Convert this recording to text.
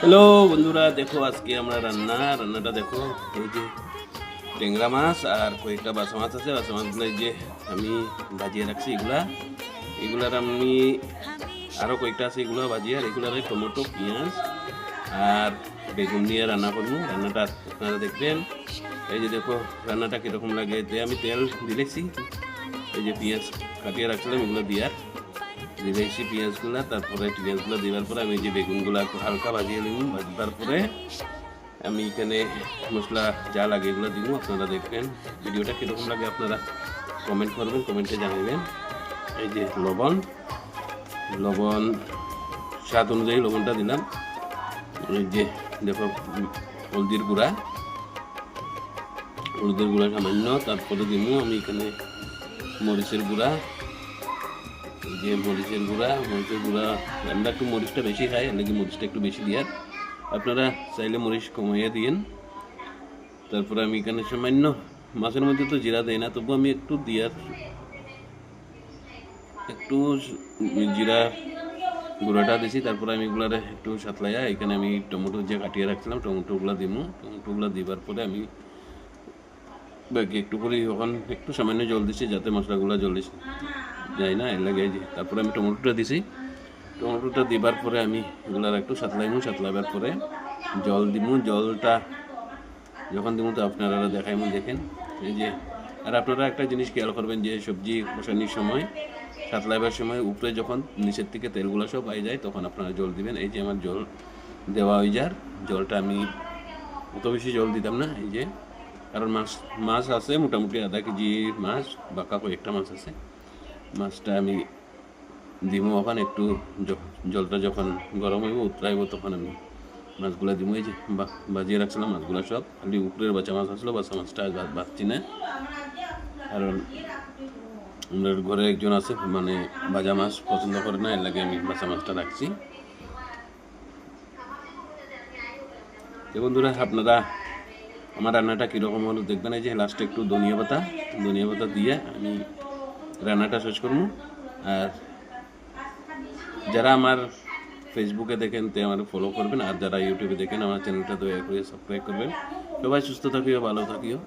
Hello বন্ধুরা, দেখো আজকে আমরা রান্নাটা দেখো। এই যে ট্যাংরা মাছ আর কয়েকটা বাসা মাছ আছে। বাসা মাছগুলো এই যে আমি ভাজিয়ে রাখছি। এগুলার আমি আরও কয়েকটা আছে, এগুলো ভাজি। আর এগুলার টমেটো, পেঁয়াজ আর বেগুন নিয়ে রান্না করবো। রান্নাটা আপনারা দেখবেন। এই যে দেখো রান্নাটা কীরকম লাগে। আমি তেল দিলেছি, এই যে পেঁয়াজ কাটিয়ে রাখছিলাম এগুলো দিয়েছি পেঁয়াজগুলো। তারপরে পেঁয়াজগুলো দেওয়ার পরে আমি যে বেগুনগুলো একটু হালকা ভাজিয়ে নিব। ভাজবার পরে আমি এখানে মশলা যা লাগে এগুলো দিব। আপনারা দেখবেন ভিডিওটা কীরকম লাগে, আপনারা কমেন্ট করবেন, কমেন্টে জানাবেন। এই যে লবণ স্বাদ অনুযায়ী লবণটা দিলাম। এই যে দেখো হলদির গুঁড়া সামান্য। তারপরে দিব আমি এখানে মরিচের গুঁড়া। যে মরিচের গুঁড়া আমরা একটু মরিচটা বেশি খাই, নাকি মরিচটা একটু বেশি দিয়ার। আপনারা চাইলে মরিচ কমাইয়া দিয়েন। তারপরে আমি এখানে সামান্য, মাছের মধ্যে তো জিরা দেয় না, তবু আমি একটু জিরা গুঁড়োটা দিছি। তারপরে আমি এগুলার একটু সাতলাইয়া এখানে আমি টমেটো যে কাটিয়ে রাখছিলাম টমেটোগুলো দিবার পরে আমি বাকি একটু করে ওখান একটু সামান্য জল দিছি, যাতে মশলাগুলো জলে যায় না, এর লাগে। যে তারপরে আমি টমেটোটা দিছি। টমেটোটা দিবার পরে আমি এগুলার একটু সাতলাইবার পরে জল দিমু। জলটা যখন দিমু তো আপনারা দেখাইমু, দেখেন। এই যে আর আপনারা একটা জিনিস খেয়াল করবেন, যে সবজি কষানির সময়, সাতলাইবার সময় উপরে যখন নিচের থেকে তেলগুলো সব আই যায়, তখন আপনারা জল দিবেন। এই যে আমার জল দেওয়া হয়ে যার, জলটা আমি অত বেশি জল দিতাম না। এই যে কারণ মাছ আছে মোটামুটি আধা কেজি মাছ, বাঁকা কয়েকটা মাছ আছে। মাছটা আমি দিব ওখানে একটু, জলটা যখন গরম হইব উতরাইব, তখন আমি মাছগুলো দিব। এই যে বাজিয়ে রাখছিলাম মাছগুলো সব, খালি উপরের বাচ্চা মাছ আসলো, বাচ্চা মাছটা বাঁচছি না। কারণ আমাদের ঘরে একজন আছে মানে ভাজা মাছ পছন্দ করে না, এর লাগে আমি বাচ্চা মাছটা রাখছি। তো বন্ধুরা, আপনারা আমার রান্নাটা কীরকম হলো দেখবেন। এই যে লাস্টে একটু ধনিয়া পাতা দিয়ে আমি রান্নাটা শেষ করবো। আর যারা আমার ফেসবুকে দেখেন তে আমার ফলো করবেন, আর যারা ইউটিউবে দেখেন আমার চ্যানেলটা দয়া করে সাবস্ক্রাইব করবেন। সবাই সুস্থ থাকিও, ভালো থাকিও।